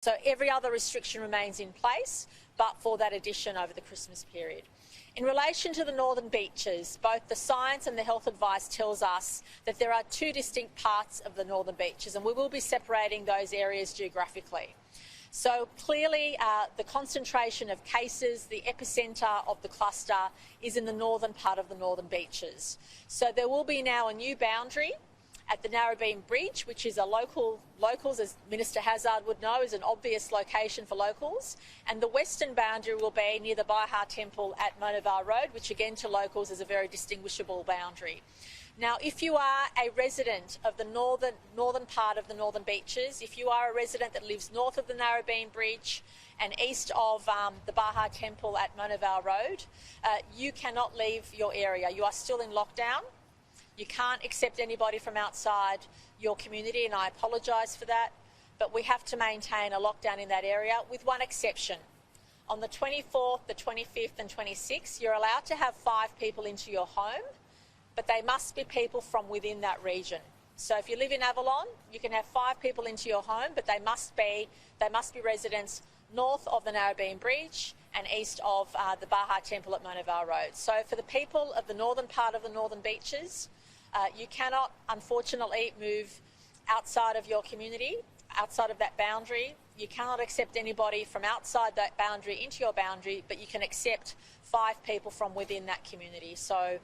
So every other restriction remains in place, but for that addition over the Christmas period. In relation to the northern beaches, both the science and the health advice tells us that there are two distinct parts of the northern beaches, and we will be separating those areas geographically. So clearly the concentration of cases, the epicentre of the cluster is in the northern part of the northern beaches. So there will be now a new boundary at the Narrabeen Bridge, which is a locals, as Minister Hazzard would know, is an obvious location for locals. And the western boundary will be near the Bahá'í Temple at Mona Vale Road, which again to locals is a very distinguishable boundary. Now, if you are a resident of the northern part of the northern beaches, if you are a resident that lives north of the Narrabeen Bridge and east of the Bahá'í Temple at Mona Vale Road, you cannot leave your area. You are still in lockdown. You can't accept anybody from outside your community, and I apologise for that, but we have to maintain a lockdown in that area with one exception. On the 24th, the 25th and 26th, you're allowed to have 5 people into your home, but they must be people from within that region. So if you live in Avalon, you can have 5 people into your home, but they must be residents north of the Narrabeen Bridge and east of the Bahá'í Temple at Mona Vale Road. So for the people of the northern part of the northern beaches, you cannot, unfortunately, move outside of your community, outside of that boundary. You cannot accept anybody from outside that boundary into your boundary, but you can accept 5 people from within that community. So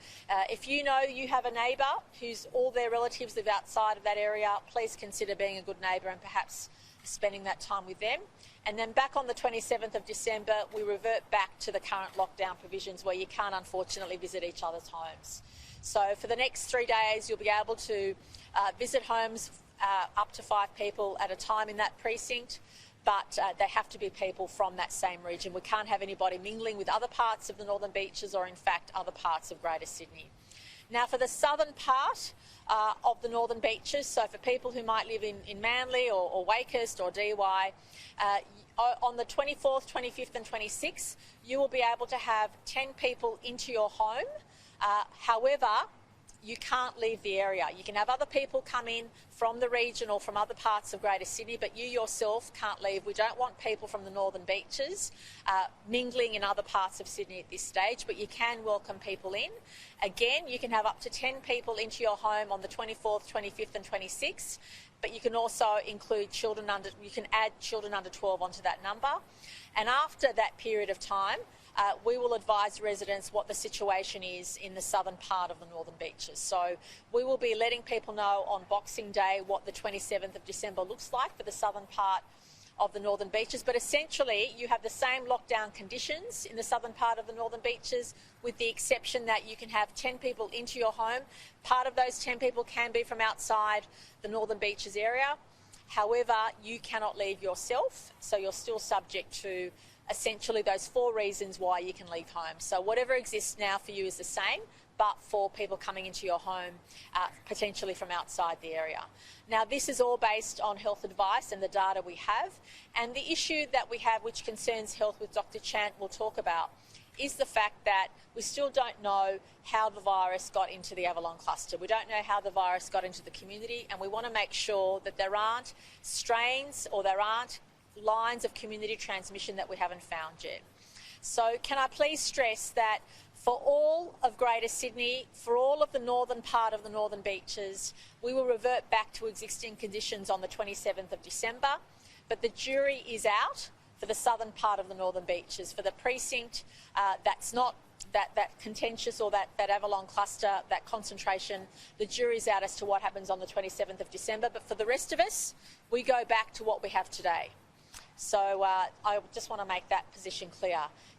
if you know you have a neighbour whose all their relatives live outside of that area, please consider being a good neighbour and perhaps spending that time with them. And then back on the 27th of December, we revert back to the current lockdown provisions where you can't, unfortunately, visit each other's homes. So for the next 3 days, you'll be able to visit homes up to 5 people at a time in that precinct, but they have to be people from that same region. We can't have anybody mingling with other parts of the northern beaches or, in fact, other parts of Greater Sydney. Now, for the southern part of the northern beaches, so for people who might live in Manly or Wakehurst or Dee Why, on the 24th, 25th and 26th, you will be able to have 10 people into your home. However, you can't leave the area. You can have other people come in from the region or from other parts of Greater Sydney, but you yourself can't leave. We don't want people from the northern beaches mingling in other parts of Sydney at this stage, but you can welcome people in. Again, you can have up to 10 people into your home on the 24th, 25th and 26th, but you can also include you can add children under 12 onto that number. And after that period of time, we will advise residents what the situation is in the southern part of the northern beaches. So we will be letting people know on Boxing Day what the 27th of December looks like for the southern part of the northern beaches. But essentially, you have the same lockdown conditions in the southern part of the northern beaches, with the exception that you can have 10 people into your home. Part of those 10 people can be from outside the northern beaches area. However, you cannot leave yourself, so you're still subject to essentially those 4 reasons why you can leave home. So whatever exists now for you is the same, but for people coming into your home potentially from outside the area. Now, this is all based on health advice and the data we have, and the issue that we have, which concerns health, with Dr. Chant will talk about, is the fact that we still don't know how the virus got into the Avalon cluster. We don't know how the virus got into the community, and we want to make sure that there aren't strains or there aren't lines of community transmission that we haven't found yet. So can I please stress that for all of Greater Sydney, for all of the northern part of the northern beaches, we will revert back to existing conditions on the 27th of December, but the jury is out for the southern part of the northern beaches. For the precinct that's not that contentious or that Avalon cluster, that concentration, the jury's out as to what happens on the 27th of December. But for the rest of us, we go back to what we have today. So I just want to make that position clear.